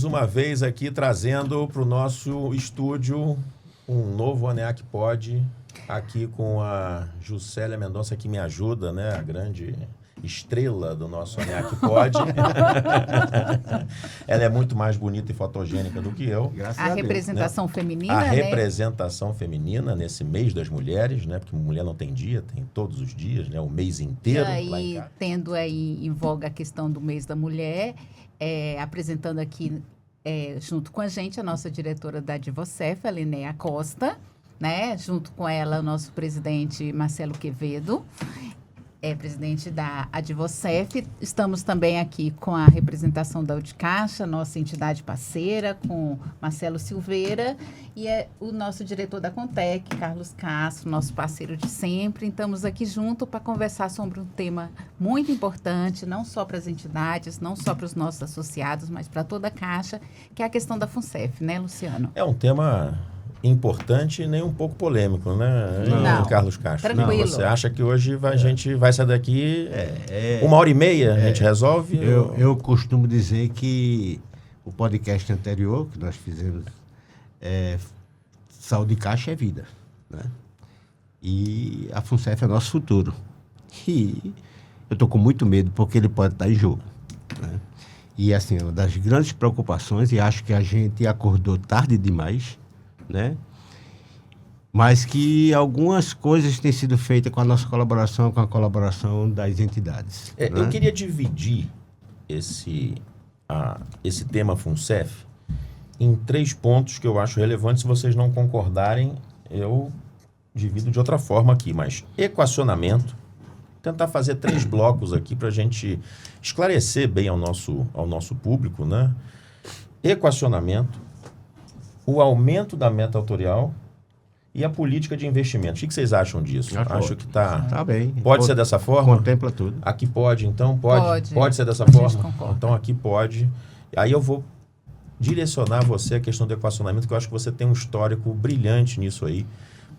uma vez aqui trazendo para o nosso estúdio um novo ANEAC Pod, aqui com a Juscelia Mendonça, que me ajuda, né? A grande estrela do nosso ANEAC Pod. Ela é muito mais bonita e fotogênica do que eu. Graças a Deus, representação, né? feminina, A né? representação feminina nesse mês das mulheres, né? Porque mulher não tem dia, tem todos os dias, né? O mês inteiro. E lá em aí, casa. tendo aí em voga a questão do mês da mulher, apresentando aqui junto com a gente a nossa diretora da Advocef, a Linéa Costa, né? Junto com ela, o nosso presidente Marcelo Quevedo, presidente da Advocef. Estamos também aqui com a representação da Udicaixa, nossa entidade parceira, com Marcelo Silveira, e o nosso diretor da Contec, Carlos Castro, nosso parceiro de sempre. Estamos aqui junto para conversar sobre um tema muito importante, não só para as entidades, não só para os nossos associados, mas para toda a Caixa, que é a questão da FUNCEF, né, Luciano? É um tema importante e nem um pouco polêmico, né? Não. Carlos Castro. Tranquilo. Não, você acha que hoje a gente vai sair daqui 1h30, a gente resolve? Eu costumo dizer que o podcast anterior que nós fizemos Saúde de Caixa é vida, né? E a FUNCEF é nosso futuro. E eu estou com muito medo porque ele pode estar em jogo, né? E assim, uma das grandes preocupações, e acho que a gente acordou tarde demais, né? Mas que algumas coisas têm sido feitas com a nossa colaboração, com a colaboração das entidades. Né? Eu queria dividir esse tema FUNCEF em 3 pontos que eu acho relevantes. Se vocês não concordarem, eu divido de outra forma aqui. Mas equacionamento, tentar fazer 3 blocos aqui para a gente esclarecer bem ao nosso público, né? Equacionamento, o aumento da meta autorial e a política de investimento. O que vocês acham disso? Acho que está... Tá bem. Pode ser dessa forma? Contempla tudo. Aqui pode, então? Pode ser dessa A gente forma? concorda. Então aqui pode. Aí eu vou direcionar você a questão do equacionamento, que eu acho que você tem um histórico brilhante nisso aí,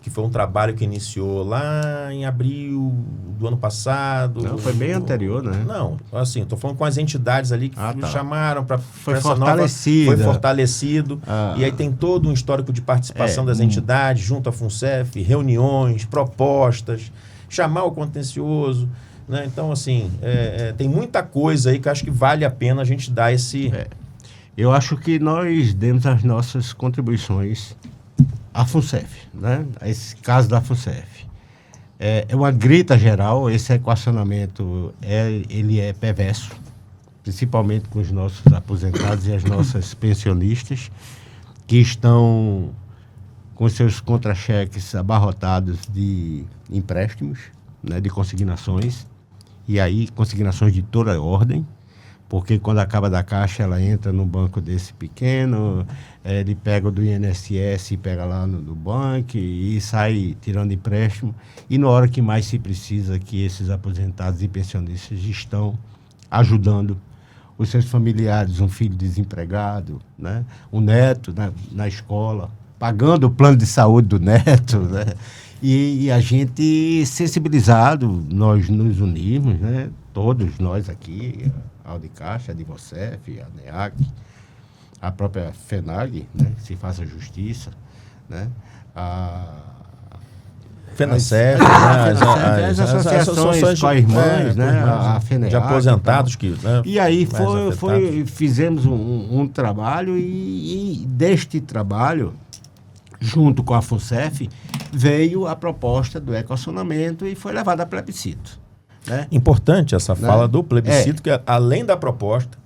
que foi um trabalho que iniciou lá em abril do ano passado. Não, foi bem anterior, né? Não, assim, estou falando com as entidades ali que chamaram para Foi fortalecido. Foi fortalecido. E aí tem todo um histórico de participação das entidades, junto à FUNCEF, reuniões, propostas, chamar o contencioso, né? Então, assim, tem muita coisa aí que eu acho que vale a pena a gente dar esse... Eu acho que nós demos as nossas contribuições à FUNCEF, né? Esse caso da FUNCEF. É uma grita geral, esse equacionamento ele é perverso, principalmente com os nossos aposentados e as nossas pensionistas, que estão com seus contra-cheques abarrotados de empréstimos, né, de consignações, e aí consignações de toda ordem, porque quando acaba da Caixa, ela entra num banco desse pequeno, ele pega do INSS e pega lá no banco e sai tirando empréstimo. E na hora que mais se precisa, que esses aposentados e pensionistas estão ajudando os seus familiares, um filho desempregado, né? Um neto na escola, pagando o plano de saúde do neto, né? E a gente, sensibilizado, nós nos unimos, né? Todos nós aqui, a Udicaixa, a Advocef, a ANEAC, a própria FENAG, né? Se Faça Justiça, né? A FENACEF, as associações co-irmãs, né? A FENEAC, de aposentados que... Né, e aí fizemos um trabalho e deste trabalho, junto com a FUNCEF, veio a proposta do equacionamento e foi levada a plebiscito. Né? Importante essa fala do plebiscito, que além da proposta,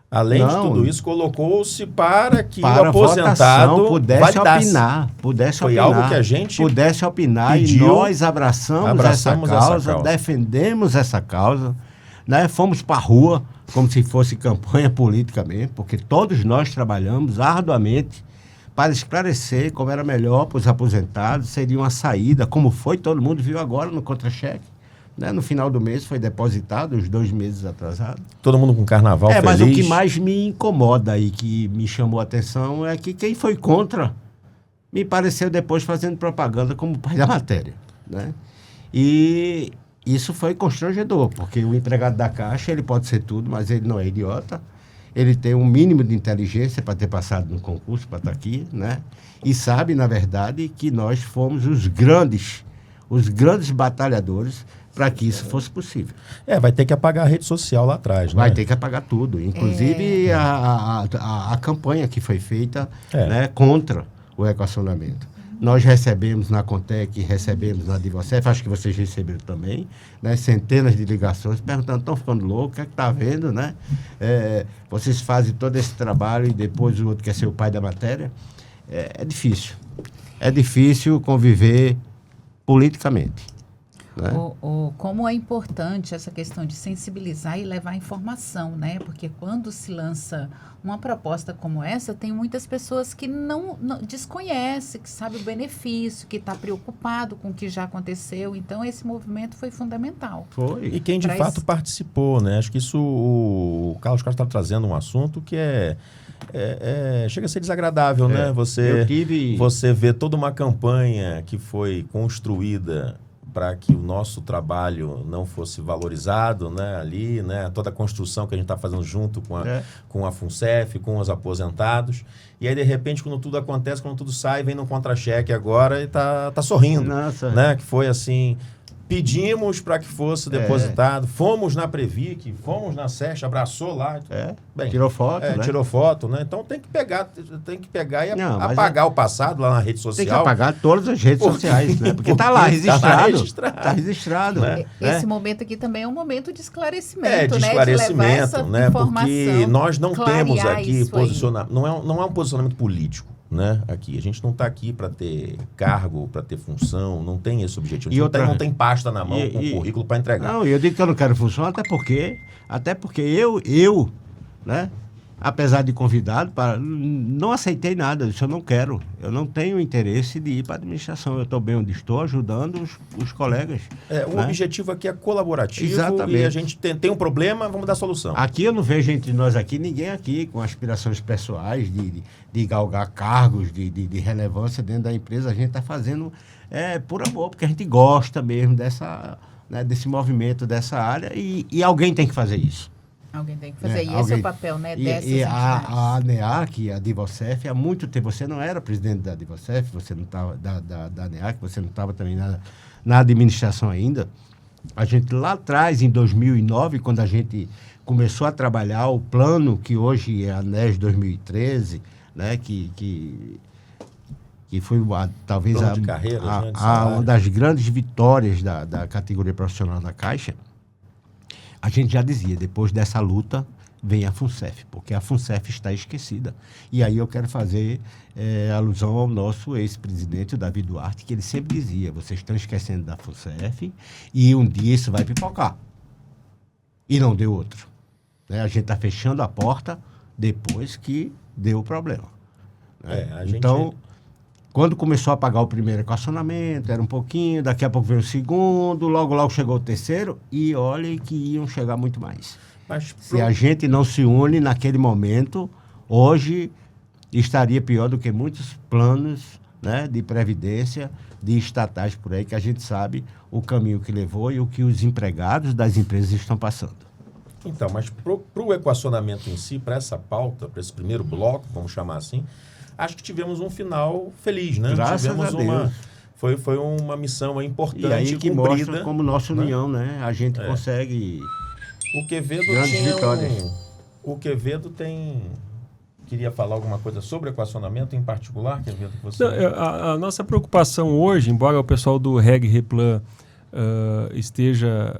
além de tudo isso, colocou-se para que o aposentado pudesse opinar. Foi algo que a gente pudesse opinar pediu, e nós abraçamos essa causa, defendemos essa causa, né? Fomos para a rua como se fosse campanha política mesmo, porque todos nós trabalhamos arduamente para esclarecer como era melhor para os aposentados, seria uma saída, como foi, todo mundo viu agora no contra-cheque. Né? No final do mês foi depositado, os 2 meses atrasados. Todo mundo com carnaval feliz. Mas o que mais me incomoda aí, que me chamou a atenção, é que quem foi contra me pareceu depois fazendo propaganda como pai da matéria. Né? E isso foi constrangedor, porque o empregado da Caixa, ele pode ser tudo, mas ele não é idiota. ele tem um mínimo de inteligência para ter passado no concurso, para estar aqui, né? E sabe, na verdade, que nós fomos os grandes batalhadores para que isso fosse possível. Vai ter que apagar a rede social lá atrás, né? Vai ter que apagar tudo, inclusive a campanha que foi feita, né, contra o equacionamento. Nós recebemos na Contec, recebemos na Divocef, acho que vocês receberam também, né, centenas de ligações perguntando, estão ficando loucos, o que é que está vendo, né? Vocês fazem todo esse trabalho e depois o outro quer ser o pai da matéria. É difícil. É difícil conviver politicamente. Né? Como é importante essa questão de sensibilizar e levar informação, né? Porque quando se lança uma proposta como essa, tem muitas pessoas que não desconhecem, que sabem o benefício, que está preocupado com o que já aconteceu. Então, esse movimento foi fundamental. Foi. E quem de fato participou, né? Acho que isso, o Carlos Castro está trazendo um assunto que chega a ser desagradável, né? Você vê toda uma campanha que foi construída para que o nosso trabalho não fosse valorizado, né, ali, né, toda a construção que a gente está fazendo junto com a FUNCEF, com os aposentados, e aí, de repente, quando tudo acontece, quando tudo sai, vem no contra-cheque agora e tá sorrindo. Nossa. Né, que foi assim, pedimos para que fosse depositado, fomos na Previc, fomos na SESC, abraçou lá. Bem, tirou foto, né? Tirou foto, né? Então tem que pegar e apagar o passado lá na rede social. Tem que apagar todas as redes sociais, né? Porque está lá registrado. Está registrado. Né? Esse momento aqui também é um momento de esclarecimento, de esclarecimento, de levar essa informação, porque nós não temos aqui posicionamento. Não é um posicionamento político. Né? Aqui. A gente não está aqui para ter cargo, para ter função, não tem esse objetivo. A gente não tem pasta na mão com currículo para entregar. Não, eu digo que eu não quero função, até porque eu, né, apesar de convidado, não aceitei nada, isso eu não quero. Eu não tenho interesse de ir para a administração. Eu estou bem onde estou, ajudando os colegas. O objetivo aqui é colaborativo. Exatamente. E a gente tem um problema, vamos dar solução. Aqui eu não vejo entre nós aqui, ninguém aqui com aspirações pessoais de galgar cargos de relevância dentro da empresa. A gente está fazendo por amor, porque a gente gosta mesmo desse movimento, dessa área, e alguém tem que fazer isso. Alguém tem que fazer. E esse é o papel, né, dessas entidades. A ANEAC, a Divocef, há muito tempo, você não era presidente da Divocef, você não estava da ANEAC, você não estava também na administração ainda. A gente lá atrás, em 2009, quando a gente começou a trabalhar o plano que hoje é a ANES 2013, né, que foi talvez uma das grandes vitórias da categoria profissional da Caixa. A gente já dizia, depois dessa luta, vem a FUNCEF, porque a FUNCEF está esquecida. E aí eu quero fazer alusão ao nosso ex-presidente, Davi Duarte, que ele sempre dizia, vocês estão esquecendo da FUNCEF e um dia isso vai pipocar. E não deu outro. Né? A gente está fechando a porta depois que deu o problema. Né? Então, quando começou a pagar o primeiro equacionamento, era um pouquinho, daqui a pouco veio o segundo, logo chegou o terceiro, e olha que iam chegar muito mais. Se a gente não se une naquele momento, hoje estaria pior do que muitos planos, né, de previdência, de estatais por aí, que a gente sabe o caminho que levou e o que os empregados das empresas estão passando. Então, mas para o equacionamento em si, para essa pauta, para esse primeiro bloco, vamos chamar assim, acho que tivemos um final feliz, né? Graças a Deus. Foi uma missão importante, e aí que cumprida, mostra como nossa união, né? A gente consegue grandes vitórias. O Quevedo queria falar alguma coisa sobre equacionamento em particular, Quevedo? A nossa preocupação hoje, embora o pessoal do Reg Replan esteja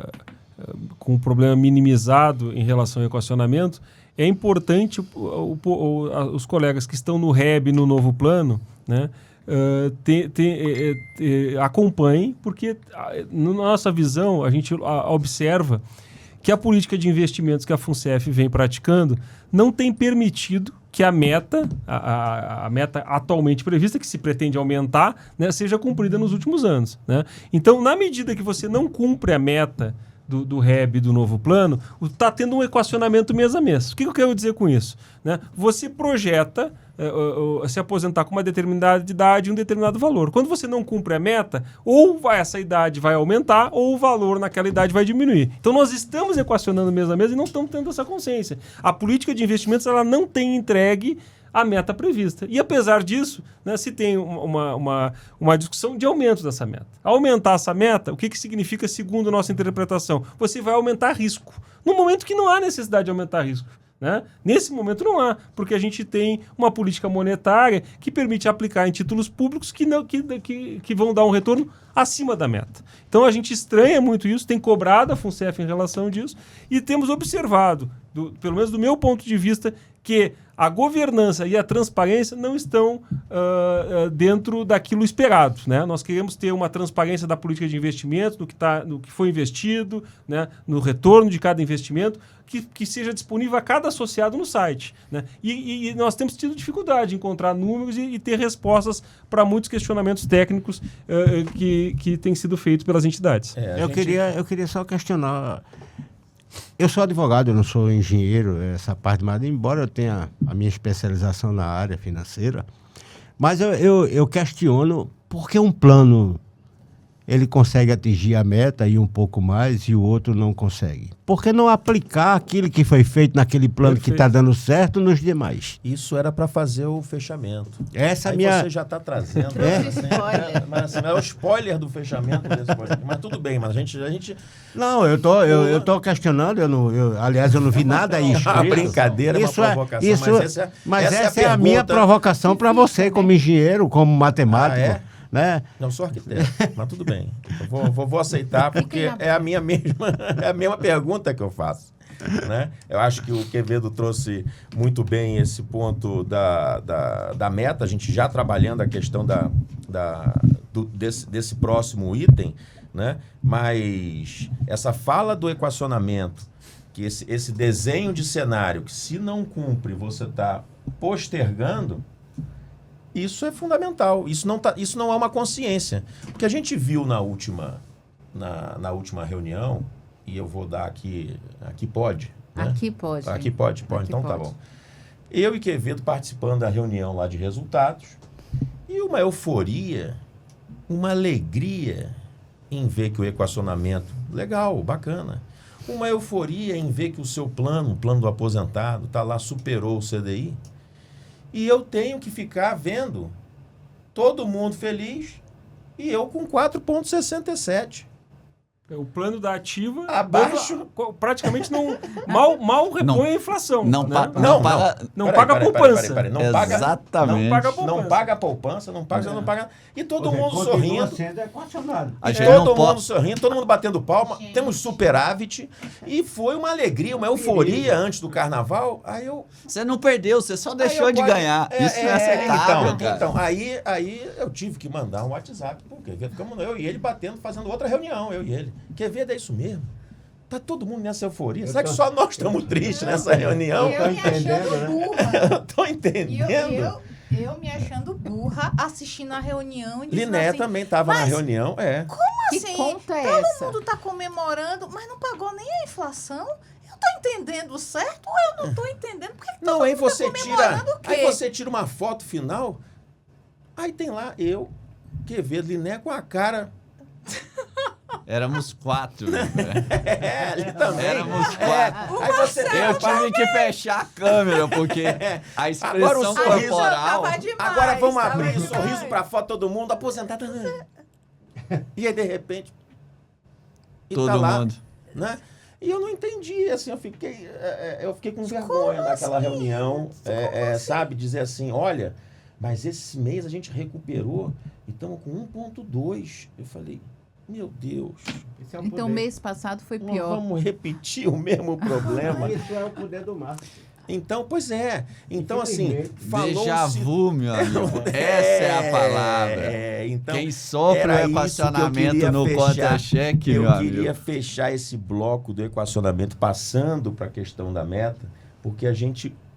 com um problema minimizado em relação ao equacionamento, é importante os colegas que estão no REB, no novo plano, né, acompanhem, porque na nossa visão a gente observa que a política de investimentos que a FUNCEF vem praticando não tem permitido que a meta atualmente prevista, que se pretende aumentar, né, seja cumprida nos últimos anos. Né? Então, na medida que você não cumpre a meta do REB do novo plano, está tendo um equacionamento mês a mês. O que eu quero dizer com isso? Né? Você projeta se aposentar com uma determinada idade e um determinado valor. Quando você não cumpre a meta, essa idade vai aumentar ou o valor naquela idade vai diminuir. Então nós estamos equacionando mês a mês e não estamos tendo essa consciência. A política de investimentos ela não tem entregue a meta prevista. E apesar disso, né, se tem uma discussão de aumento dessa meta. Aumentar essa meta, o que significa segundo nossa interpretação? Você vai aumentar risco. No momento que não há necessidade de aumentar risco. Né? Nesse momento não há, porque a gente tem uma política monetária que permite aplicar em títulos públicos que vão dar um retorno acima da meta. Então a gente estranha muito isso, tem cobrado a FUNCEF em relação disso e temos observado, pelo menos do meu ponto de vista, que a governança e a transparência não estão dentro daquilo esperado. Né? Nós queremos ter uma transparência da política de investimento, no que foi investido, né? No retorno de cada investimento, que seja disponível a cada associado no site. Né? E nós temos tido dificuldade em encontrar números e ter respostas para muitos questionamentos técnicos que têm sido feitos pelas entidades. Eu queria só questionar. Eu sou advogado, eu não sou engenheiro, essa parte, mas embora eu tenha a minha especialização na área financeira, mas eu questiono por que um plano ele consegue atingir a meta e um pouco mais e o outro não consegue. Por que não aplicar aquilo que foi feito naquele plano que está dando certo nos demais? Isso era para fazer o fechamento. Essa aí minha... você já está trazendo. Spoiler. Mas é o spoiler do fechamento desse podcast. Mas tudo bem, mas a gente... Não, eu tô questionando, aliás, eu não vi nada aí escrito. A brincadeira é uma provocação, mas essa é a minha provocação para você, como engenheiro, como matemático. É? Né? Não sou arquiteto, mas tudo bem. Eu vou aceitar, porque é a mesma pergunta que eu faço. Né? Eu acho que o Quevedo trouxe muito bem esse ponto da meta, a gente já trabalhando a questão desse próximo item, né? Mas essa fala do equacionamento, que esse desenho de cenário, que se não cumpre, você está postergando, isso é fundamental. Isso não é uma consciência. O que a gente viu na última reunião, e eu vou dar aqui pode. Né? Aqui pode. Aqui pode. Então tá bom. Eu e Quevedo participando da reunião lá de resultados, e uma euforia, uma alegria em ver que o equacionamento, legal, bacana. Uma euforia em ver que o seu plano, o plano do aposentado, tá lá, superou o CDI. E eu tenho que ficar vendo todo mundo feliz e eu com 4,67. O plano da ativa abaixo praticamente mal repõe a inflação. Não paga a poupança. Exatamente. Não paga a poupança. Não paga a poupança, não paga. E todo mundo sorrindo. Sendo equacionado. Mundo sorrindo, todo mundo batendo palma. Temos superávit. E foi uma alegria, uma euforia antes do carnaval. Você não perdeu, você só deixou de ganhar. Isso é aceitável, cara. Então, aí eu tive que mandar um WhatsApp pro Quevedo. Ficamos eu e ele batendo, fazendo outra reunião, eu e ele. Quevedo, é isso mesmo? Tá todo mundo nessa euforia? Será que só nós estamos tristes nessa reunião? Eu me achando burra. Eu tô entendendo. Eu me achando burra, assistindo a reunião e dizendo Liné assim, também estava na reunião, Como Que assim? conta é Todo essa? mundo tá comemorando, mas não pagou nem a inflação? Eu tô entendendo certo ou eu não tô entendendo? Por que Não, todo aí mundo você tá comemorando o quê? aí você tira uma foto final, aí tem lá eu, Quevedo, Liné com a cara... Éramos 4. ali também. Éramos 4. Aí você Eu tive que fechar a câmera, porque a Agora o expressão sorriso corporal... Tava demais, Agora vamos tava abrir demais. sorriso pra foto todo mundo, aposentado. E aí, de repente... E Todo tá lá, mundo. né? E eu não entendi, assim, eu fiquei com vergonha naquela reunião, sabe? Dizer assim, olha, mas esse mês a gente recuperou e estamos com 1,2. Eu falei, meu Deus, Então, mês passado foi nós pior. vamos repetir o mesmo problema. Isso é o poder do marketing. Então, pois é. Então, assim, Déjà falou-se... vu, meu amigo. Essa é a palavra. Então, Quem sofre o era isso que eu equacionamento queria no fechar. contra-cheque, meu Eu queria amigo. fechar esse bloco do equacionamento passando para a questão da meta, porque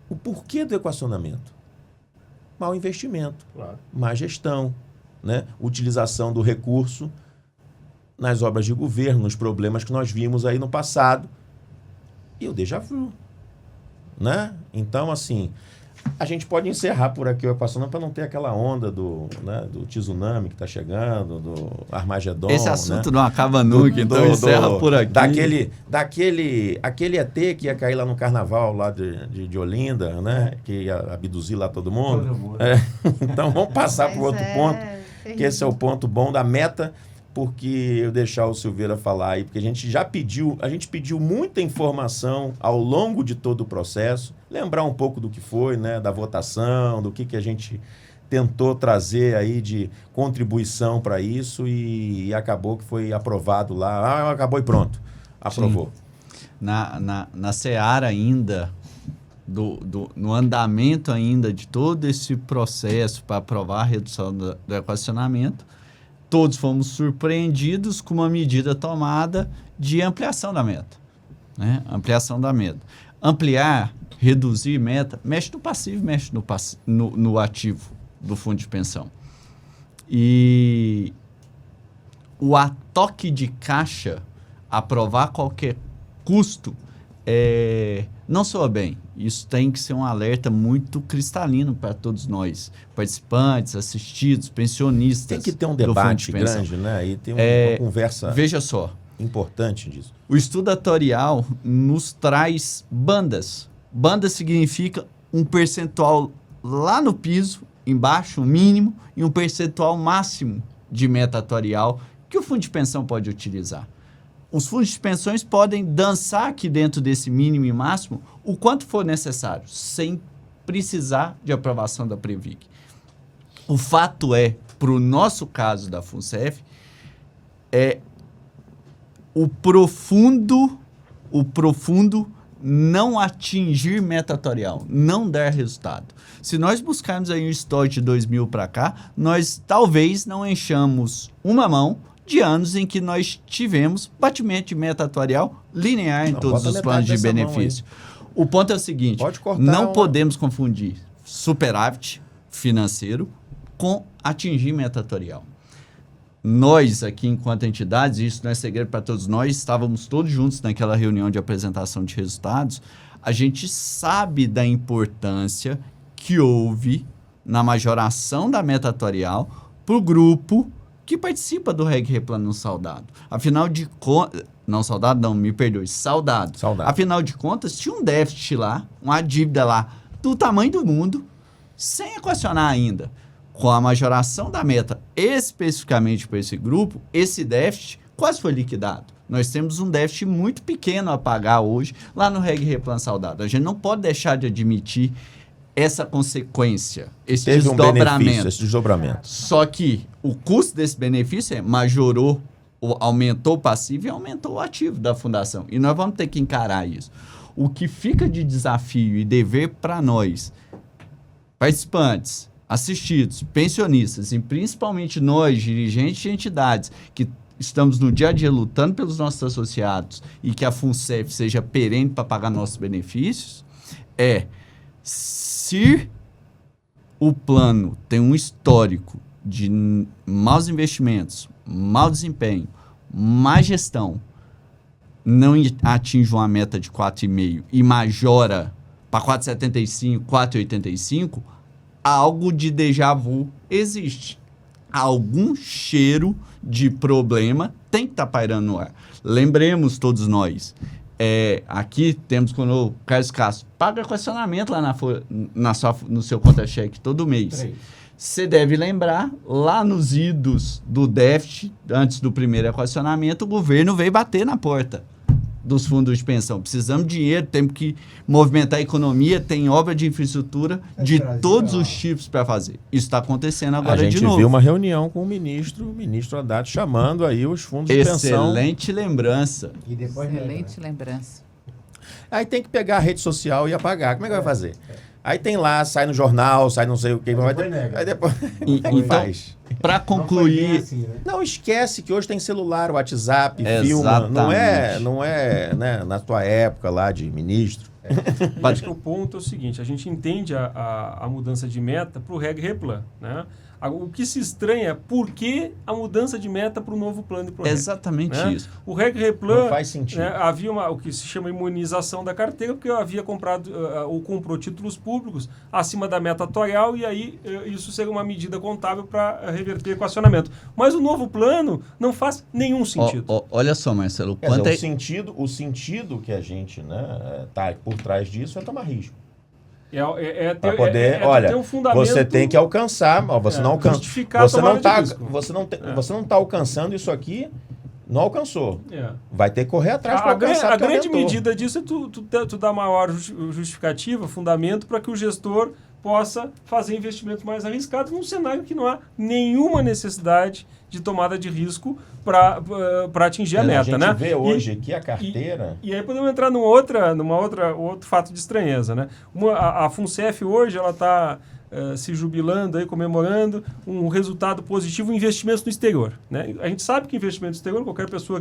o porquê do equacionamento? Mau investimento, Claro. má gestão, né? Utilização do recurso nas obras de governo, nos problemas que nós vimos aí no passado. E o déjà vu, né? Então, assim, a gente pode encerrar por aqui o Equacionando para não ter aquela onda do tsunami que está chegando, do Armagedon. Esse assunto, né? Não acaba nunca, então encerra por aqui. Daquele ET que ia cair lá no carnaval lá de Olinda, né? Que ia abduzir lá todo mundo. Então vamos passar para o outro ponto, que esse é o ponto bom da meta, porque eu deixar o Silveira falar aí, porque a gente pediu muita informação ao longo de todo o processo, lembrar um pouco do que foi, né, da votação, do que a gente tentou trazer aí de contribuição para isso e acabou que foi aprovado lá, acabou e pronto, aprovou. Na seara ainda, no andamento ainda de todo esse processo para aprovar a redução do equacionamento, todos fomos surpreendidos com uma medida tomada de ampliação da meta. Né? Ampliação da meta. Ampliar, reduzir meta, mexe no passivo, mexe no ativo do fundo de pensão. E o a toque de caixa, aprovar qualquer custo, não soa bem. Isso tem que ser um alerta muito cristalino para todos nós, participantes, assistidos, pensionistas. Tem que ter um debate grande, né? E tem uma conversa veja só, importante disso. O estudo atuarial nos traz bandas. Banda significa um percentual lá no piso, embaixo, mínimo, e um percentual máximo de meta atuarial que o fundo de pensão pode utilizar. Os fundos de pensões podem dançar aqui dentro desse mínimo e máximo o quanto for necessário, sem precisar de aprovação da Previc. O fato para o nosso caso da FUNCEF, o profundo não atingir meta atuarial, não dar resultado. Se nós buscarmos aí um histórico de 2000 para cá, nós talvez não enchamos uma mão de anos em que nós tivemos batimento de meta atuarial linear em todos os planos de benefício. O ponto é o seguinte, não podemos confundir superávit financeiro com atingir meta atuarial. Nós aqui, enquanto entidades, isso não é segredo para todos nós, estávamos todos juntos naquela reunião de apresentação de resultados, a gente sabe da importância que houve na majoração da meta atuarial para o grupo que participa do Reg Replano Saudado. Afinal de contas... Não, saudado não, me perdoe, saudado. Afinal de contas, tinha um déficit lá, uma dívida lá, do tamanho do mundo, sem equacionar ainda. Com a majoração da meta, especificamente para esse grupo, esse déficit quase foi liquidado. Nós temos um déficit muito pequeno a pagar hoje lá no Reg Replano Saudado. A gente não pode deixar de admitir essa consequência, esse desdobramento. Só que o custo desse benefício majorou, aumentou o passivo e aumentou o ativo da fundação. E nós vamos ter que encarar isso. O que fica de desafio e dever para nós, participantes, assistidos, pensionistas e principalmente nós, dirigentes de entidades, que estamos no dia a dia lutando pelos nossos associados e que a FUNCEF seja perene para pagar nossos benefícios, se o plano tem um histórico de maus investimentos, mau desempenho, má gestão, não atinge uma meta de 4,5 e majora para 4,75, 4,85, algo de déjà vu existe. Algum cheiro de problema tem que estar pairando no ar. Lembremos todos nós, aqui temos quando o Carlos Castro paga equacionamento lá no seu conta-cheque todo mês. Você deve lembrar, lá nos idos do déficit, antes do primeiro equacionamento, o governo veio bater na porta dos fundos de pensão. Precisamos de dinheiro, temos que movimentar a economia, tem obra de infraestrutura de todos os tipos para fazer. Isso está acontecendo agora de novo. A gente viu uma reunião com o ministro Haddad, chamando aí os fundos de pensão. Excelente lembrança. Excelente lembrança. Aí tem que pegar a rede social e apagar. Como é que vai fazer? Aí tem lá, sai no jornal, sai não sei o que. Aí depois faz. Para concluir... Assim, né? Não, esquece que hoje tem celular, WhatsApp, filma. Não é né, na tua época lá de ministro. Acho que o ponto é o seguinte, a gente entende a mudança de meta para o Reg Replan, né? O que se estranha é por que a mudança de meta para o novo plano e para o É exatamente isso. O Reg Replan, Não faz sentido. né, havia o que se chama imunização da carteira, porque eu havia comprado ou comprou títulos públicos acima da meta atuarial e aí isso seria uma medida contábil para reverter equacionamento. Mas o novo plano não faz nenhum sentido. Olha só, Marcelo, Quer quanto dizer, o sentido que a gente, né, tá por trás disso é tomar risco. Para poder, olha, ter um fundamento você tem que alcançar, ó, você não alcança, justificar a você não tomada de tá, risco. você não tá alcançando isso aqui, não alcançou. É. Vai ter que correr atrás para A alcançar. porque grande aumentou. medida disso é tu dar maior justificativa, fundamento, para que o gestor possa fazer investimentos mais arriscados num cenário que não há nenhuma necessidade de tomada de risco para atingir a meta. A gente né? vê hoje que a carteira... E aí podemos entrar outro fato de estranheza. Né? A FUNCEF hoje ela está se jubilando, aí, comemorando um resultado positivo em investimentos no exterior. Né? A gente sabe que investimento no exterior, qualquer pessoa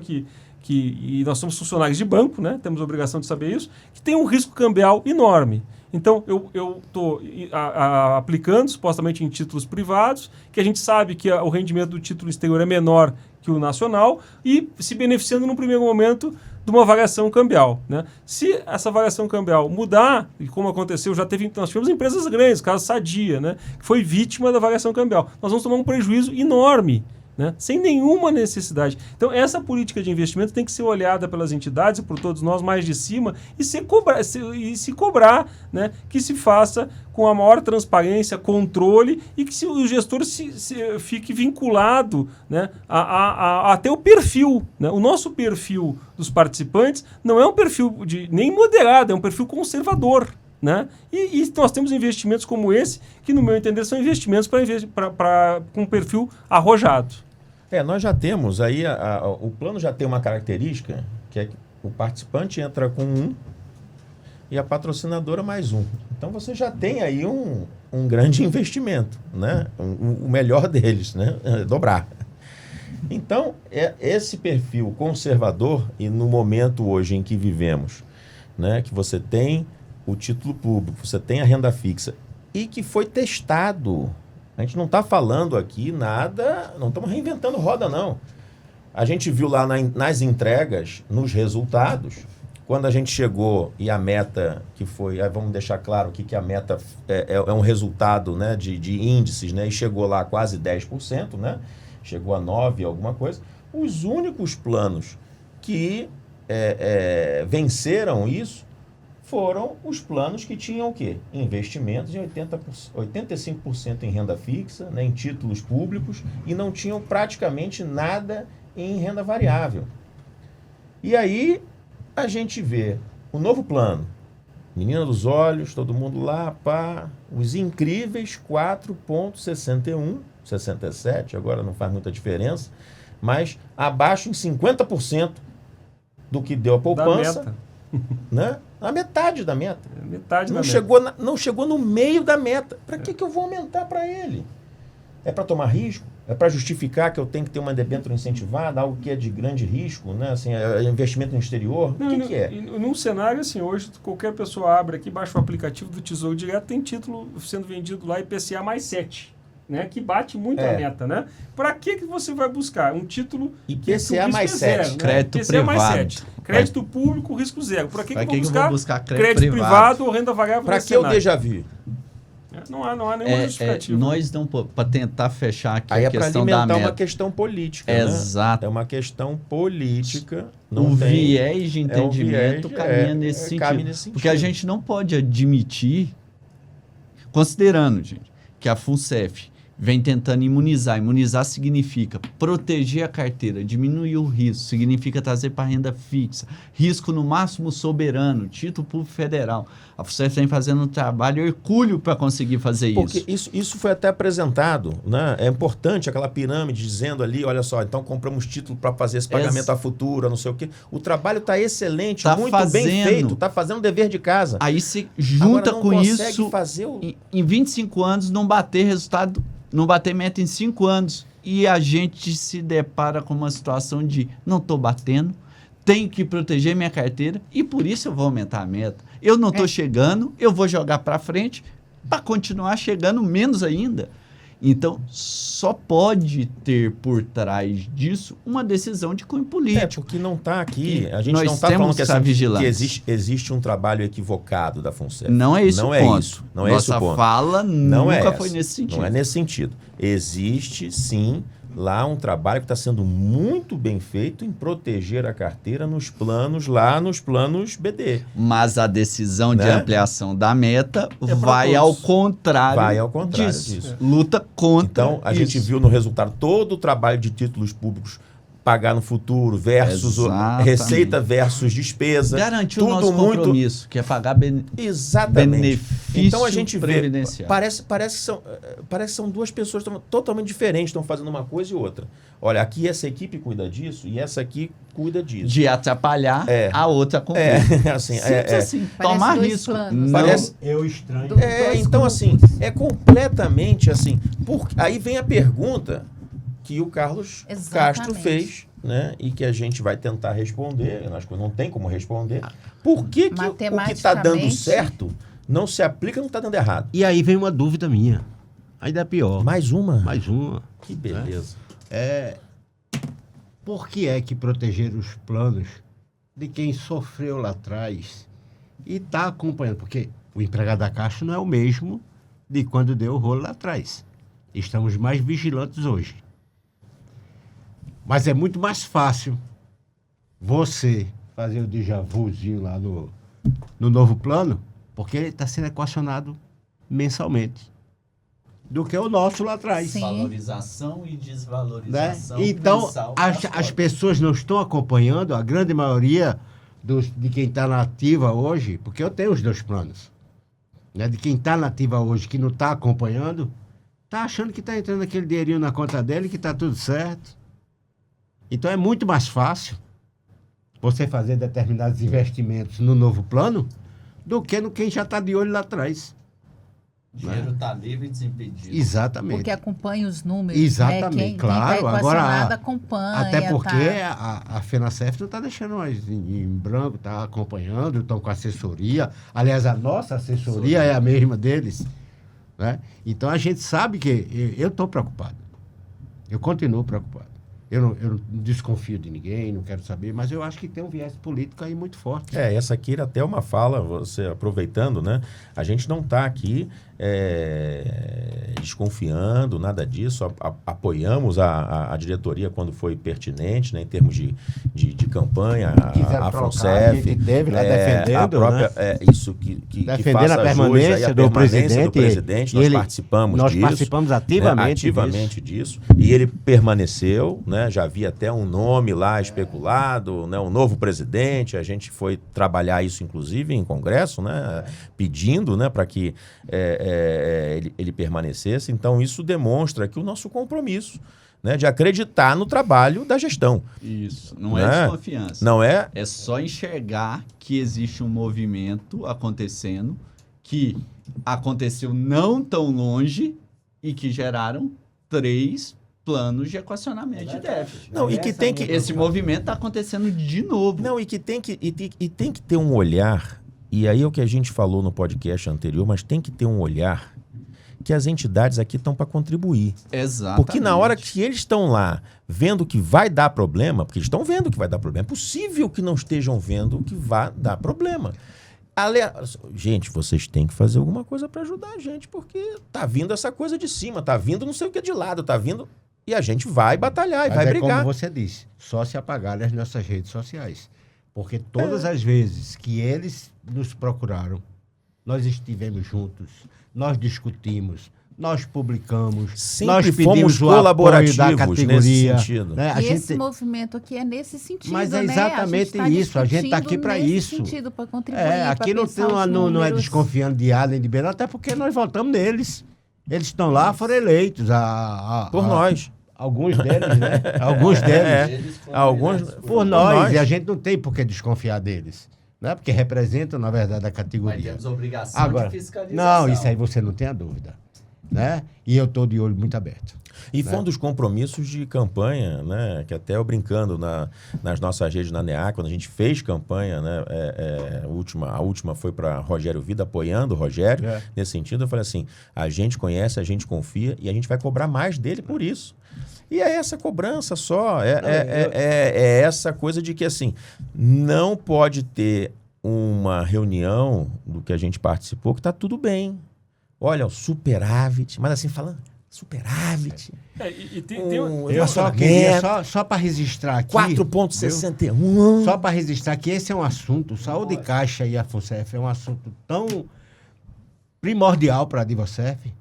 e nós somos funcionários de banco, né? Temos a obrigação de saber isso, que tem um risco cambial enorme. Então, eu estou aplicando supostamente em títulos privados, que a gente sabe que o rendimento do título exterior é menor que o nacional e se beneficiando num primeiro momento de uma variação cambial. Né? Se essa variação cambial mudar, e como aconteceu, nós tivemos empresas grandes, caso Sadia, né, que foi vítima da variação cambial. Nós vamos tomar um prejuízo enorme, né, sem nenhuma necessidade. Então, essa política de investimento tem que ser olhada pelas entidades e por todos nós mais de cima e se cobrar, né, que se faça com a maior transparência, controle e que o gestor fique vinculado, né, até o perfil. Né? O nosso perfil dos participantes não é um perfil nem moderado, é um perfil conservador. Né? E nós temos investimentos como esse, que no meu entender são investimentos com um perfil arrojado. Nós já temos aí, o plano já tem uma característica, que é que o participante entra com 1 e a patrocinadora mais 1. Então você já tem aí um grande investimento, né? O melhor deles, né? Dobrar. Então, esse perfil conservador, e no momento hoje em que vivemos, né? Que você tem o título público, você tem a renda fixa, e que foi testado. A gente não está falando aqui nada, não estamos reinventando roda, não. A gente viu lá nas entregas, nos resultados, quando a gente chegou e a meta, que foi, vamos deixar claro que a meta é um resultado, né, de índices, né, e chegou lá a quase 10%, né, chegou a 9% alguma coisa, os únicos planos que venceram isso foram os planos que tinham o quê? Investimentos de 85% em renda fixa, né, em títulos públicos, e não tinham praticamente nada em renda variável. E aí a gente vê o novo plano, menina dos olhos, todo mundo lá, os incríveis 4,61, 67, agora não faz muita diferença, mas abaixo em 50% do que deu a poupança. Da meta. Né? A metade da meta. Meta. Não chegou no meio da meta. Para que eu vou aumentar para ele? É para tomar risco? É para justificar que eu tenho que ter uma debênture incentivada, algo que é de grande risco, né? Assim, investimento no exterior? O que é? Num cenário assim, hoje qualquer pessoa abre aqui, baixa o aplicativo do Tesouro Direto, tem título sendo vendido lá IPCA mais 7. Né, que bate muito a meta, né? Para que você vai buscar um título IPCA mais 7, zero, né? crédito IPCA mais privado. 7. Crédito público, risco zero. Para que eu vou buscar crédito privado ou renda variável? Para que o déjà vu? Não há nenhuma justificativa. Nós não, para tentar fechar aqui aí a questão da meta. Aí é para alimentar uma questão política. Exato. Né? É uma questão política. Viés de entendimento caminha nesse sentido. Porque a gente não pode admitir, considerando, gente, que a FUNCEF vem tentando imunizar. Imunizar significa proteger a carteira, diminuir o risco, significa trazer para a renda fixa, risco no máximo soberano, título público federal. A FUNCEF vem fazendo um trabalho hercúleo para conseguir fazer isso. Porque isso foi até apresentado, né? É importante aquela pirâmide dizendo ali, olha só, então compramos título para fazer esse pagamento a futuro, não sei o quê. O trabalho está excelente, bem feito, está fazendo o dever de casa. Aí se junta com isso, fazer em 25 anos, não bater resultado, não bater meta em 5 anos. E a gente se depara com uma situação de não estou batendo, tenho que proteger minha carteira e por isso eu vou aumentar a meta. Eu não estou chegando, eu vou jogar para frente para continuar chegando menos ainda. Então, só pode ter por trás disso uma decisão de cunho político. Porque não está aqui. E A gente nós não está temos falando que, essa vigilância. que existe um trabalho equivocado da FUNSEF. Não é esse não o é ponto. isso. Não é esse o Nossa ponto. fala Não é nunca essa. foi nesse sentido. Não é nesse sentido. Existe, sim, lá um trabalho que está sendo muito bem feito em proteger a carteira nos planos BD. Mas a decisão de Né? ampliação da meta pra vai todos. ao contrário, Vai ao contrário disso. Luta contra Então, a gente isso. viu no resultado todo o trabalho de títulos públicos pagar no futuro versus Exatamente. receita versus despesa. Garantir o tudo nosso muito compromisso, que é pagar exatamente. benefício Então a gente vê, previdenciário. parece que são duas pessoas totalmente diferentes, estão fazendo uma coisa e outra. Olha, aqui essa equipe cuida disso e essa aqui cuida disso. De atrapalhar a outra cumprir. Assim, Simples assim. Parece Tomar dois risco. planos. Não, Parece- Eu estranho. Do- É, dois então grupos. assim, é completamente assim. Aí vem a pergunta que o Carlos Exatamente. Castro fez, né? E que a gente vai tentar responder, acho que não tem como responder. Por que, que o que está dando Matematicamente- certo não se aplica, não está dando errado? E aí vem uma dúvida minha. Ainda é pior. Mais uma? Mais uma. Que beleza. Por que é que proteger os planos de quem sofreu lá atrás e está acompanhando? Porque o empregado da Caixa não é o mesmo de quando deu o rolo lá atrás. Estamos mais vigilantes hoje. Mas é muito mais fácil você fazer o déjà vuzinho lá no novo plano, porque ele está sendo equacionado mensalmente, do que o nosso lá atrás. Sim. valorização e Né? desvalorização. Então, mensal as das pessoas não estão acompanhando, a grande maioria de quem está na ativa hoje, porque eu tenho os dois planos, né? De quem está na ativa hoje, que não está acompanhando, está achando que está entrando aquele dinheirinho na conta dele, que está tudo certo. Então, é muito mais fácil você fazer determinados investimentos no novo plano do que no quem já está de olho lá atrás. O dinheiro está livre e desimpedido. Exatamente. Porque acompanha os números. Exatamente, Né? Quem claro. tá Agora, equacionado acompanha. até porque tá- a FENASEF não está deixando mais em branco, está acompanhando, estão com assessoria. Aliás, a nossa assessoria é a mesma deles. Né? Então, a gente sabe que eu estou preocupado. Eu continuo preocupado. Eu não desconfio de ninguém, não quero saber, mas eu acho que tem um viés político aí muito forte. Essa aqui era até uma fala, você aproveitando, né? A gente não está aqui desconfiando, nada disso. Apoiamos a diretoria quando foi pertinente, né? Em termos de campanha, Quiser a trocar, FUNSEF. a gente teve lá defendendo, a própria, né? Isso que Defendendo faça a jus permanência aí à do permanência presidente, nós e ele- participamos nós disso. participamos ativamente disso. E ele permaneceu, né? Já havia até um nome lá especulado, né? Um novo presidente. A gente foi trabalhar isso, inclusive, em Congresso, né? Pedindo, né? Para que ele permanecesse. Então, isso demonstra aqui o nosso compromisso, né? De acreditar no trabalho da gestão. Isso. Não Né? é desconfiança. Não é? É só enxergar que existe um movimento acontecendo, que aconteceu não tão longe e que geraram 3 planos de equacionamento de déficit. Não, e que tem que... Esse movimento está acontecendo de novo. Não, e que tem que ter um olhar, e aí é o que a gente falou no podcast anterior, mas tem que ter um olhar que as entidades aqui estão para contribuir. Exatamente. Porque na hora que eles estão lá vendo que vai dar problema, porque eles estão vendo que vai dar problema, é possível que não estejam vendo que vai dar problema. Gente, vocês têm que fazer alguma coisa para ajudar a gente, porque tá vindo essa coisa de cima, tá vindo não sei o que de lado, tá vindo... E a gente vai batalhar e Mas vai é brigar. como você disse, só se apagarem as nossas redes sociais. Porque todas as vezes que eles nos procuraram, nós estivemos juntos, nós discutimos, nós publicamos, Sempre nós fomos pedimos o apoio da colaborativos categoria. nesse sentido. Né? A E gente- esse movimento aqui é nesse sentido, Mas é né? exatamente tá isso, a gente tá discutindo aqui pra nesse isso. sentido, para contribuir, aqui pra não, pensar os não é números. desconfiando de A nem de B, não, até porque nós votamos neles. Eles estão lá, foram eleitos. Por nós. Alguns deles, né? Alguns deles. Eles foram Alguns... eleitos Por nós, e a gente não tem por que desconfiar deles. Né? Porque representam, na verdade, a Mas categoria. temos a obrigação Agora, de fiscalização. não, isso aí você não tem a dúvida. né? E eu estou de olho muito aberto. E foi um dos compromissos de campanha, né? Que até eu brincando nas nossas redes na NEA, quando a gente fez campanha, né? A última foi para Rogério Vida, apoiando o Rogério. Nesse sentido, eu falei assim, a gente conhece, a gente confia e a gente vai cobrar mais dele por isso. E é essa cobrança só, é essa coisa de que, assim, não pode ter uma reunião do que a gente participou que tá tudo bem. Olha, o superávit, mas assim, falando, superávit. E tem Eu só queria, só para registrar aqui... 4,61. Só para registrar que esse é um assunto, saúde e caixa e a FUNCEF é um assunto tão primordial para a Divocef,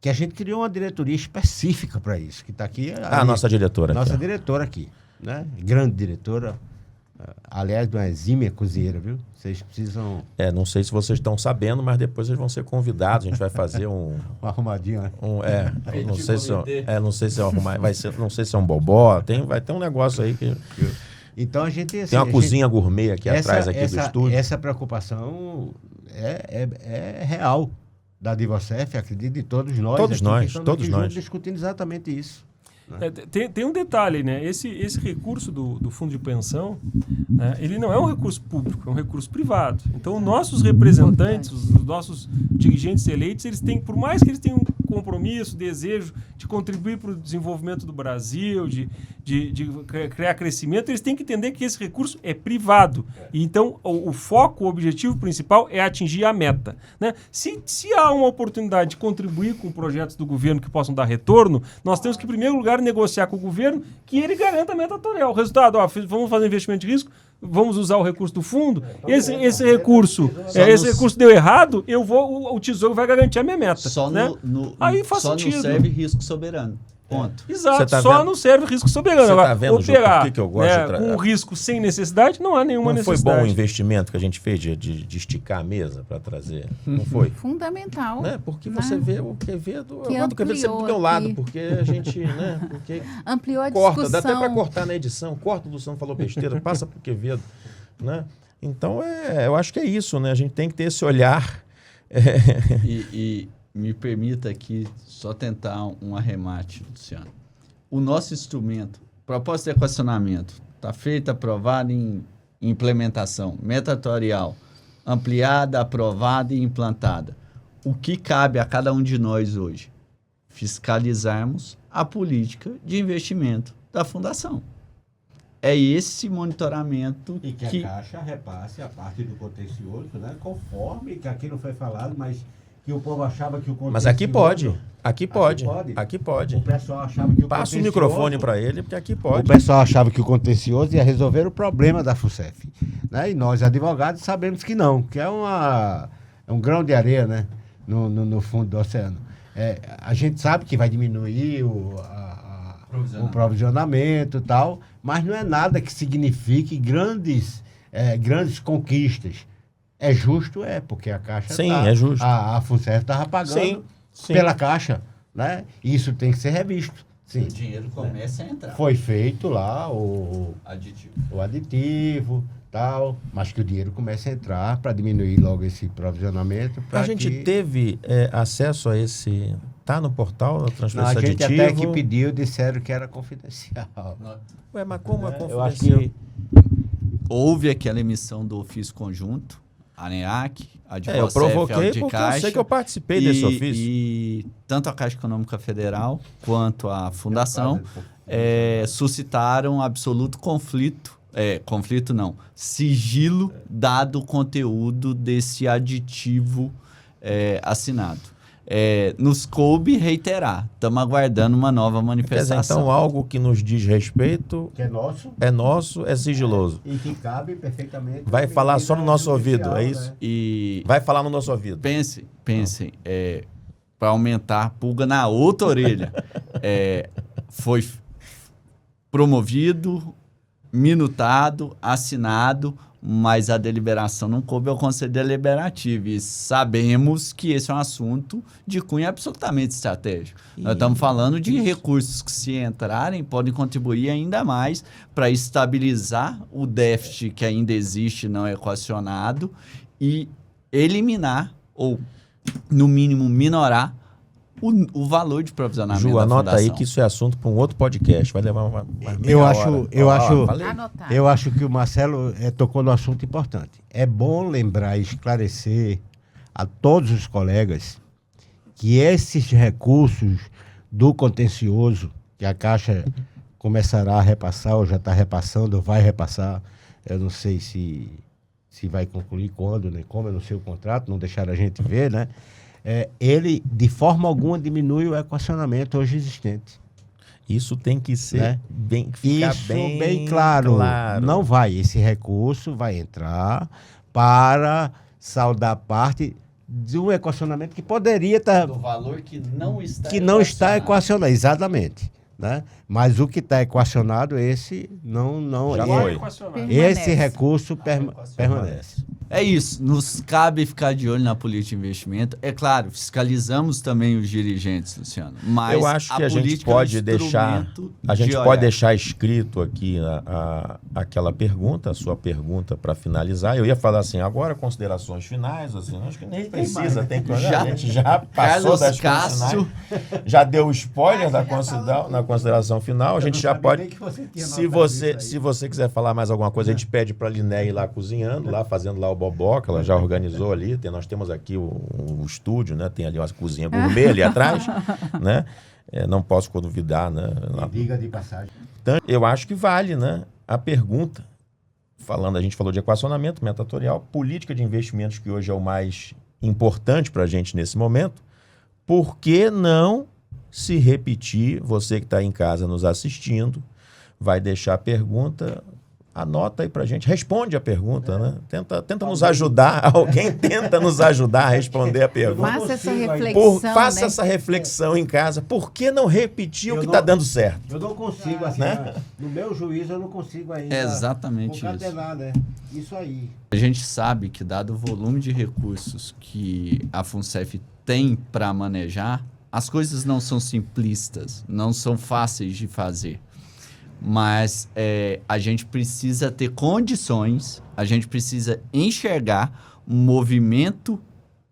que a gente criou uma diretoria específica para isso, que está aqui... A nossa diretora. Nossa aqui, diretora aqui, né? Grande diretora, aliás, uma exímia cozinheira, viu? Vocês precisam... não sei se vocês estão sabendo, mas depois vocês vão ser convidados. A gente vai fazer um arrumadinho, né? Não sei se é arrumar, não sei se é um bobó. Vai ter um negócio aí que... Então a gente... Assim, tem uma cozinha gourmet aqui atrás aqui do estúdio. Essa preocupação é real da Divocef, acredito, de todos nós. Todos nós. Discutindo exatamente isso. Tem um detalhe, né? Esse recurso do fundo de pensão, né, ele não é um recurso público, é um recurso privado. Então, nossos representantes, os nossos dirigentes eleitos, eles têm, por mais que eles tenham compromisso, desejo de contribuir para o desenvolvimento do Brasil, de criar crescimento, eles têm que entender que esse recurso é privado. E então, o foco, o objetivo principal é atingir a meta, né? Se há uma oportunidade de contribuir com projetos do governo que possam dar retorno, nós temos que, em primeiro lugar, negociar com o governo que ele garanta a meta atuarial. O resultado, vamos fazer investimento de risco, vamos usar o recurso do fundo, esse recurso deu errado, o Tesouro vai garantir a minha meta. Aí faz sentido. Só não serve risco soberano. Ponto. Exato, só não serve risco soberano. Você tá vendo, operar Ju, que eu gosto com risco sem necessidade, não há nenhuma necessidade. Não foi bom o investimento que a gente fez de esticar a mesa para trazer? Não foi? Fundamental. Né? Porque você vê o Quevedo, que eu gosto do Quevedo sempre do meu lado, porque a gente, né? Porque ampliou a corta, discussão. dá até para cortar na edição, corta do Luciano falou besteira, passa pro Quevedo, né? Então, eu acho que é isso, né? A gente tem que ter esse olhar. E me permita aqui só tentar um arremate, Luciano. O nosso instrumento, proposta de equacionamento, está feita, aprovada em implementação, meta atuarial, ampliada, aprovada e implantada. O que cabe a cada um de nós hoje? Fiscalizarmos a política de investimento da Fundação. É esse monitoramento e que a Caixa repasse a parte do contencioso, né? Conforme que aqui não foi falado, mas que o povo achava que o contencioso... Mas aqui pode. Aqui pode. O pessoal achava que o Passa o microfone para ele, porque aqui pode. O pessoal achava que o contencioso ia resolver o problema da FUNCEF, né? E nós, advogados, sabemos que não, que é um grão de areia, né? No fundo do oceano. A gente sabe que vai diminuir o provisionamento e tal, mas não é nada que signifique grandes conquistas. É justo, porque a Caixa... Sim, é justo. A FUNCEF estava pagando pela Caixa, né? Isso tem que ser revisto. Sim. O dinheiro começa a entrar. Foi feito lá o aditivo, tal, mas que o dinheiro comece a entrar para diminuir logo esse provisionamento. A gente teve acesso a esse... Está no portal da transferência aditiva? A gente até que pediu, disseram que era confidencial. Ué, mas como é confidencial? Eu acho que houve aquela emissão do ofício conjunto, a ANEAC, a de eu provoquei porque eu sei que eu participei desse ofício. E tanto a Caixa Econômica Federal quanto a Fundação suscitaram absoluto conflito. Conflito não. Sigilo, dado o conteúdo desse aditivo assinado. Nos coube reiterar. Estamos aguardando uma nova manifestação. Quer dizer, então, algo que nos diz respeito... Que é nosso, é sigiloso. E que cabe perfeitamente... Vai falar só no nosso ouvido, é isso? Né? E vai falar no nosso ouvido. Pensem, para aumentar a pulga na outra orelha. Foi promovido, minutado, assinado, mas a deliberação não coube ao Conselho Deliberativo. E sabemos que esse é um assunto de cunho absolutamente estratégico. Nós estamos falando de recursos que, se entrarem, podem contribuir ainda mais para estabilizar o déficit que ainda existe não equacionado e eliminar, ou, no mínimo, minorar o valor de provisionamento Ju, da anota aí fundação. que isso é assunto para um outro podcast. Vai levar uma meia Eu hora. acho- Anotar. Eu acho que o Marcelo tocou no assunto importante. É bom lembrar e esclarecer a todos os colegas que esses recursos do contencioso, que a Caixa começará a repassar, ou já está repassando, ou vai repassar, eu não sei se vai concluir quando, nem como, eu não sei o contrato, não deixaram a gente ver, né? Ele, de forma alguma, diminui o equacionamento hoje existente. Isso tem que ser Né? ficar Isso bem claro. Não vai. Esse recurso vai entrar para saldar parte de um equacionamento que poderia estar. Do valor que não está Que não está equacionado. Exatamente. Né? Mas o que está equacionado, esse não. Já e- foi. Permanece. Esse recurso permanece. É isso, nos cabe ficar de olho na política de investimento. É claro, fiscalizamos também os dirigentes, Luciano. Mas Eu acho que a gente política é um pode deixar, instrumento a gente de pode olhar. deixar escrito aqui aquela pergunta, a sua pergunta para finalizar. Eu ia falar assim, agora considerações finais, assim, acho que nem precisa, tem que olhar. A gente já passou Carlos das Cássio. finais, já deu o spoiler na consideração final. A gente já pode. Se você quiser falar mais alguma coisa, a gente pede para a Liné ir lá cozinhando, lá fazendo lá o bobó, que ela já organizou ali. Nós temos aqui o estúdio, né? Tem ali uma cozinha gourmet ali atrás, né? Não posso convidar, né? Diga de passagem. Então, eu acho que vale, né? A pergunta, a gente falou de equacionamento metatorial, política de investimentos, que hoje é o mais importante para a gente nesse momento. Por que não se repetir? Você que está em casa nos assistindo, vai deixar a pergunta, anota aí pra gente, responde a pergunta, né? Tenta nos ajudar, alguém tenta nos ajudar a responder a pergunta. Faça essa reflexão, Faça né? essa reflexão em casa. Por que não repetir o que está dando certo? Eu não consigo, assim, Né? no meu juízo, eu não consigo ainda. É exatamente isso. concatenar, né? Isso aí. A gente sabe que, dado o volume de recursos que a FUNCEF tem para manejar, as coisas não são simplistas, não são fáceis de fazer. Mas a gente precisa ter condições, a gente precisa enxergar um movimento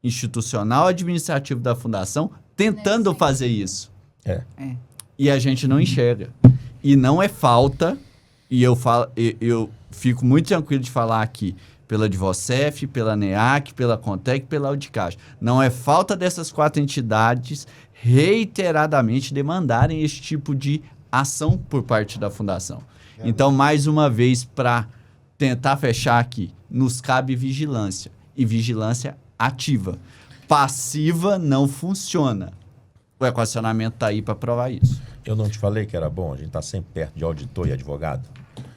institucional administrativo da Fundação tentando fazer isso. E a gente não enxerga. E não é falta, e eu fico muito tranquilo de falar aqui, pela Advocef, pela NEAC, pela Contec, pela Audicaixa. Não é falta dessas 4 entidades reiteradamente demandarem esse tipo de ação por parte da Fundação. Então, mais uma vez, para tentar fechar aqui, nos cabe vigilância. E vigilância ativa. Passiva não funciona. O equacionamento está aí para provar isso. Eu não te falei que era bom? A gente está sempre perto de auditor e advogado.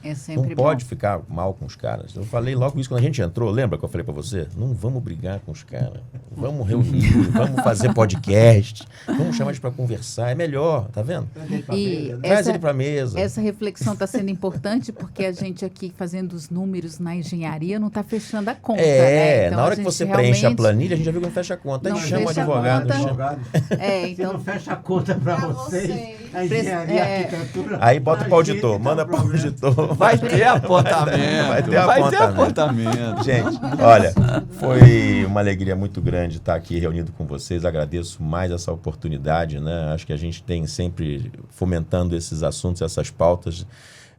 É sempre Não pode bom. ficar mal com os caras. Eu falei logo isso quando a gente entrou. Lembra que eu falei pra você? Não vamos brigar com os caras. Vamos reunir, vamos fazer podcast, vamos chamar eles pra conversar. É melhor, tá vendo? E Traz ele pra mesa. essa reflexão está sendo importante porque a gente aqui fazendo os números na engenharia não está fechando a conta. né? Então, na hora a que gente você preenche a realmente- planilha, a gente já viu que não fecha a conta. Aí Não chama o fecha a advogado. conta. chama- É, Se então não fecha a conta para Pra vocês, vocês. a engenharia, É. arquitetura... Aí bota pro a gente auditor, tá manda no pro problema. auditor. Vai ter apontamento. Vai ter apontamento. Gente, olha, foi uma alegria muito grande estar aqui reunido com vocês. Agradeço mais essa oportunidade, né? Acho que a gente tem sempre fomentando esses assuntos, essas pautas.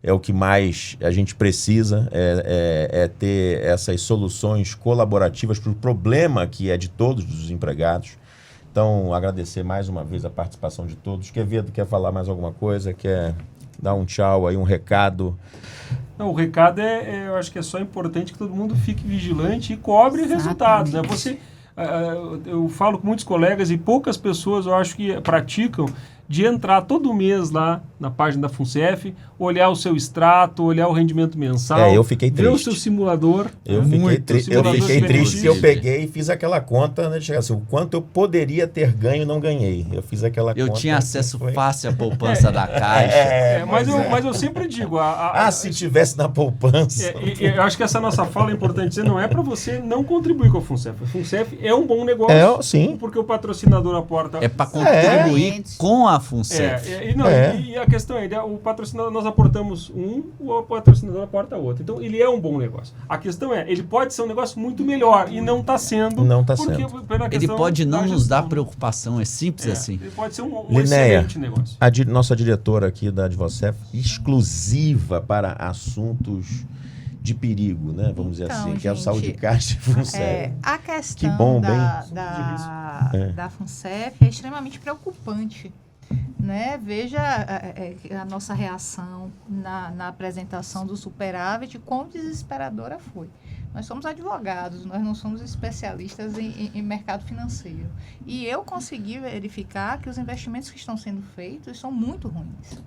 É o que mais a gente precisa, é ter essas soluções colaborativas para o problema que é de todos os empregados. Então, agradecer mais uma vez a participação de todos. Quevedo, quer falar mais alguma coisa? Quer dar um tchau aí, um recado? Não, o recado eu acho que é só importante que todo mundo fique vigilante e cobre resultados, né? Eu falo com muitos colegas e poucas pessoas, eu acho que praticam de entrar todo mês lá na página da FUNCEF, olhar o seu extrato, olhar o rendimento mensal, Eu fiquei ver o triste. seu simulador. Eu Muito fiquei simulador triste que eu expertise. peguei e fiz aquela conta, né, de chegar assim, o quanto eu poderia ter ganho e não ganhei. Eu fiz aquela Eu conta. tinha que acesso foi- fácil à poupança da Caixa. Mas eu sempre digo, se tivesse na poupança. eu acho que essa nossa fala é importante dizer, não é para você não contribuir com a FUNCEF. A FUNCEF é um bom negócio, Sim. porque o patrocinador aporta. É para contribuir Exatamente. com a a FUNCEF. E a questão é, o patrocinador, nós aportamos o patrocinador aporta outro. Então, ele é um bom negócio. A questão é, ele pode ser um negócio muito melhor e não está sendo. Não está porque, sendo. pela Ele questão pode não da nos dar gestão. preocupação, é simples assim. Ele pode ser um Linéia, excelente negócio. nossa diretora aqui da Advocef, exclusiva para assuntos de perigo, né? Vamos dizer Então, assim, que é o gente, Saúde Caixa e FUNCEF. A questão Que bom, da FUNCEF é extremamente preocupante. Né? Veja a nossa reação na apresentação do superávit, quão desesperadora foi. Nós somos advogados, nós não somos especialistas em mercado financeiro. E eu consegui verificar que os investimentos que estão sendo feitos são muito ruins.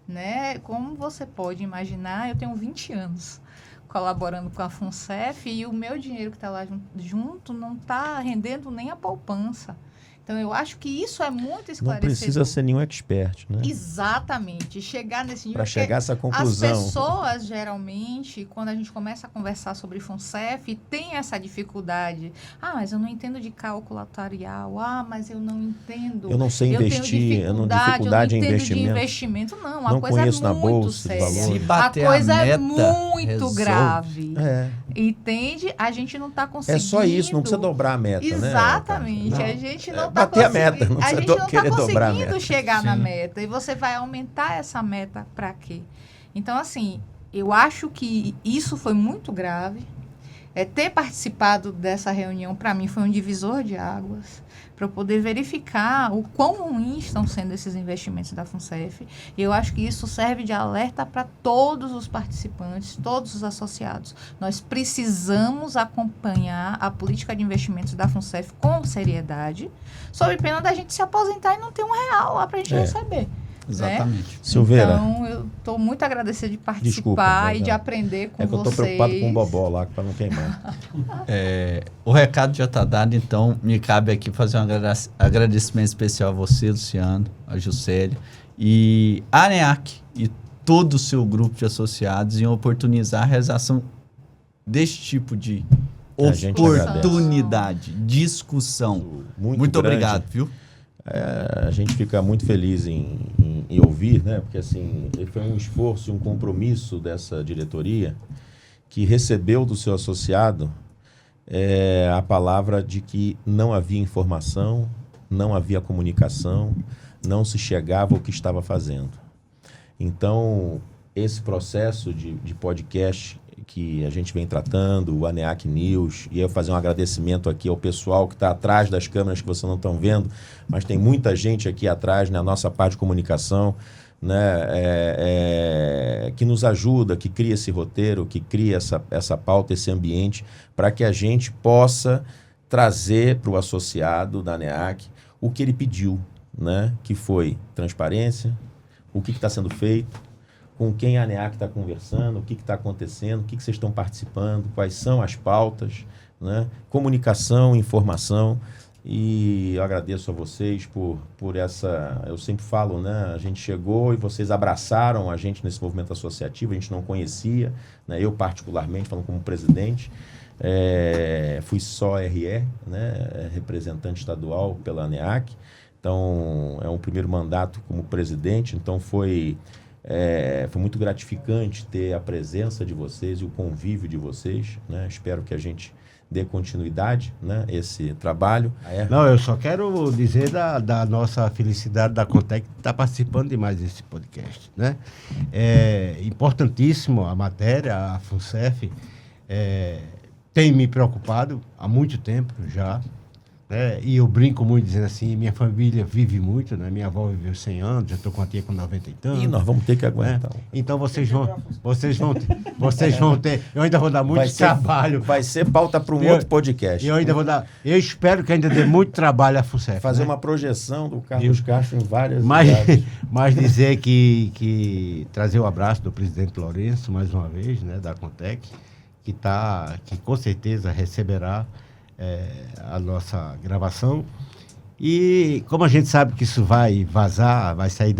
Né? Como você pode imaginar, eu tenho 20 anos colaborando com a FUNCEF e o meu dinheiro que está lá junto não está rendendo nem a poupança. Então, eu acho que isso é muito esclarecedor. Não precisa ser nenhum expert, né? Exatamente. Chegar nesse nível. Para chegar a essa conclusão. As pessoas, geralmente, quando a gente começa a conversar sobre FUNCEF, tem essa dificuldade. Ah, mas eu não entendo de cálculo atuarial. Ah, mas eu não entendo. Eu não sei investir, eu não dificuldade em investimento. investimento. De investimento. Não, a Não coisa conheço é na muito bolsa de séria. valores. Se bater a coisa a meta, é muito resolve. grave. É. Entende? A gente não está conseguindo. É só isso, não precisa dobrar a meta, né? Exatamente. Não. A gente não está Bater a meta, não a precisa gente não está querer dobrar a conseguindo meta. chegar na Sim. meta. E você vai aumentar essa meta para quê? Então, assim, eu acho que isso foi muito grave. Ter participado dessa reunião, para mim, foi um divisor de águas, para eu poder verificar o quão ruins estão sendo esses investimentos da FUNCEF. E eu acho que isso serve de alerta para todos os participantes, todos os associados. Nós precisamos acompanhar a política de investimentos da FUNCEF com seriedade, sob pena da gente se aposentar e não ter R$1 lá para a gente receber. Exatamente. Silveira, Então, eu estou muito agradecida de participar Desculpa, e de aprender com é que eu vocês. estou preocupado com o Bobó lá, para não queimar. O recado já está dado, então me cabe aqui fazer um agradecimento especial a você, Luciano, a Juscelia, e a ANEAC e todo o seu grupo de associados em oportunizar a realização deste tipo de A gente oportunidade, discussão. Muito grande. obrigado, viu? A gente fica muito feliz em ouvir, né? Porque assim, foi um esforço e um compromisso dessa diretoria que recebeu do seu associado a palavra de que não havia informação, não havia comunicação, não se chegava ao que estava fazendo. Então, esse processo de podcast que a gente vem tratando, o ANEAC News, e eu fazer um agradecimento aqui ao pessoal que está atrás das câmeras que vocês não estão vendo, mas tem muita gente aqui atrás, na nossa parte de comunicação, né, que nos ajuda, que cria esse roteiro, que cria essa pauta, esse ambiente, para que a gente possa trazer para o associado da ANEAC o que ele pediu, né, que foi transparência, o que está sendo feito, com quem a ANEAC está conversando, o que está acontecendo, o que vocês estão participando, quais são as pautas, né? Comunicação, informação. E eu agradeço a vocês por essa... Eu sempre falo, né? A gente chegou e vocês abraçaram a gente nesse movimento associativo, a gente não conhecia, né? Eu particularmente, falando como presidente, fui só RE, né? Representante estadual pela ANEAC. Então, é um primeiro mandato como presidente, então foi muito gratificante ter a presença de vocês e o convívio de vocês, né? Espero que a gente dê continuidade, né, esse trabalho. Não, eu só quero dizer da nossa felicidade da Contec de estar participando de mais esse podcast, né? É importantíssimo a matéria, a FUNCEF tem me preocupado há muito tempo já, né? E eu brinco muito dizendo assim, minha família vive muito, né? Minha avó viveu 100 anos, já estou com a tia com 90 e tantos. E nós vamos ter que aguentar. Né? Então vocês vão ter, eu ainda vou dar muito trabalho. Vai ser pauta para um outro podcast. Eu espero que ainda dê muito trabalho à FUNCEF. Fazer, né? uma projeção do Carlos Castro em várias mas dizer que trazer o abraço do presidente Lourenço mais uma vez, né, da Contec, que com certeza receberá a nossa gravação. E como a gente sabe que isso vai vazar, vai sair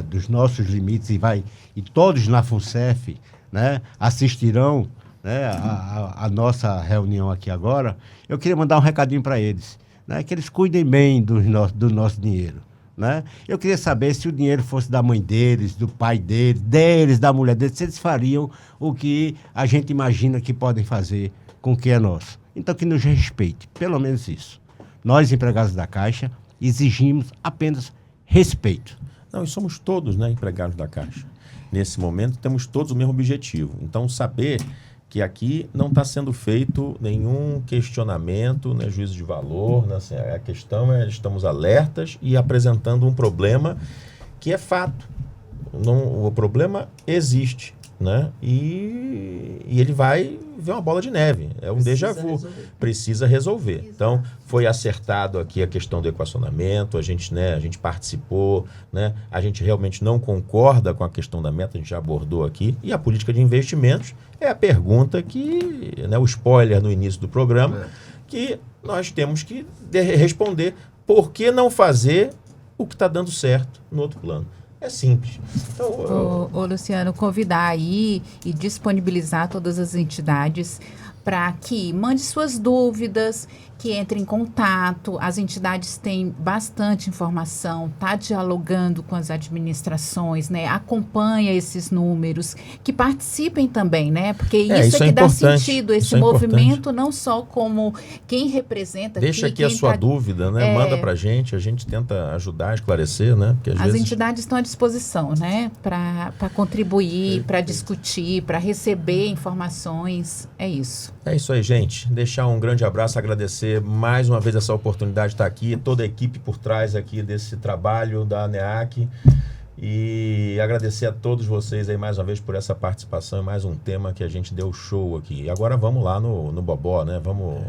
dos nossos limites e todos na FUNCEF, né, assistirão, né, a nossa reunião aqui agora, eu queria mandar um recadinho para eles, né, que eles cuidem bem do nosso dinheiro, né? Eu queria saber se o dinheiro fosse da mãe deles, do pai deles, da mulher deles, se eles fariam o que a gente imagina que podem fazer com o que é nosso. Então, que nos respeite, pelo menos isso. Nós, empregados da Caixa, exigimos apenas respeito. Não, e somos todos, né, empregados da Caixa. Nesse momento, temos todos o mesmo objetivo. Então, saber que aqui não está sendo feito nenhum questionamento, né, juízo de valor. Né, assim, a questão é, estamos alertas e apresentando um problema que é fato. O problema existe, né? E ele vai ver uma bola de neve. É um déjà vu. Precisa resolver. Exato. Então, foi acertado aqui a questão do equacionamento, a gente participou, né? A gente realmente não concorda com a questão da meta, a gente já abordou aqui. E a política de investimentos é a pergunta que, né, o spoiler no início do programa, que nós temos que responder. Por que não fazer o que está dando certo no outro plano? É simples. Então, Luciano, convidar aí e disponibilizar todas as entidades para que mande suas dúvidas, que entre em contato. As entidades têm bastante informação, tá dialogando com as administrações, né? Acompanha esses números, que participem também, né? Porque isso é que dá sentido, esse movimento, não só como quem representa. Deixa aqui a sua dúvida, né? Manda pra gente, a gente tenta ajudar, esclarecer, né? Porque as entidades estão à disposição, né? Para contribuir, para discutir, para receber informações. É isso. É isso aí, gente. Deixar um grande abraço, agradecer mais uma vez essa oportunidade de estar aqui, toda a equipe por trás aqui desse trabalho da ANEAC, e agradecer a todos vocês aí mais uma vez por essa participação em mais um tema que a gente deu show aqui. E agora vamos lá no Bobó, né? Vamos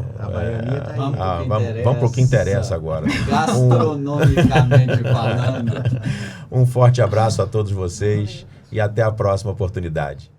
pro que interessa agora. Gastronomicamente falando. Um forte abraço a todos vocês e até a próxima oportunidade.